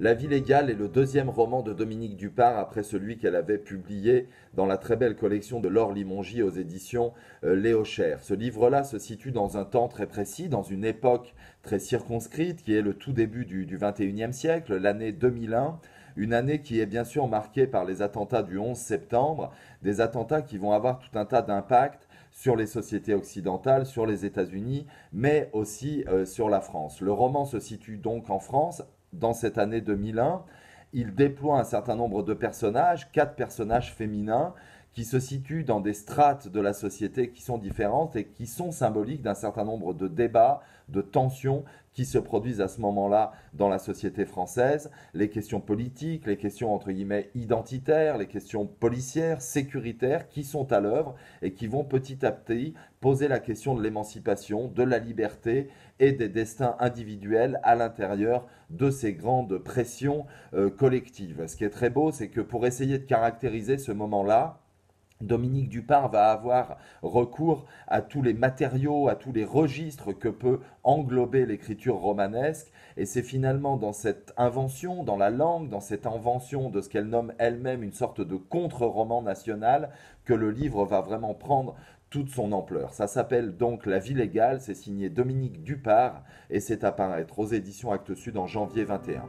La vie légale est le deuxième roman de Dominique Dupart après celui qu'elle avait publié dans la très belle collection de Laure Limongy aux éditions Léo Cher. Ce livre-là se situe dans un temps très précis, dans une époque très circonscrite qui est le tout début du 21e siècle, l'année 2001. Une année qui est bien sûr marquée par les attentats du 11 septembre, des attentats qui vont avoir tout un tas d'impacts sur les sociétés occidentales, sur les États-Unis, mais aussi sur la France. Le roman se situe donc en France dans cette année 2001. Il déploie un certain nombre de personnages, 4 personnages féminins, qui se situent dans des strates de la société qui sont différentes et qui sont symboliques d'un certain nombre de débats, de tensions qui se produisent à ce moment-là dans la société française. Les questions politiques, les questions entre guillemets identitaires, les questions policières, sécuritaires qui sont à l'œuvre et qui vont petit à petit poser la question de l'émancipation, de la liberté et des destins individuels à l'intérieur de ces grandes pressions collectives. Ce qui est très beau, c'est que pour essayer de caractériser ce moment-là, Dominique Dupart va avoir recours à tous les matériaux, à tous les registres que peut englober l'écriture romanesque. Et c'est finalement dans cette invention, dans la langue, dans cette invention de ce qu'elle nomme elle-même une sorte de contre-roman national, que le livre va vraiment prendre toute son ampleur. Ça s'appelle donc La vie légale, c'est signé Dominique Dupart et c'est à paraître aux éditions Actes Sud en janvier 21.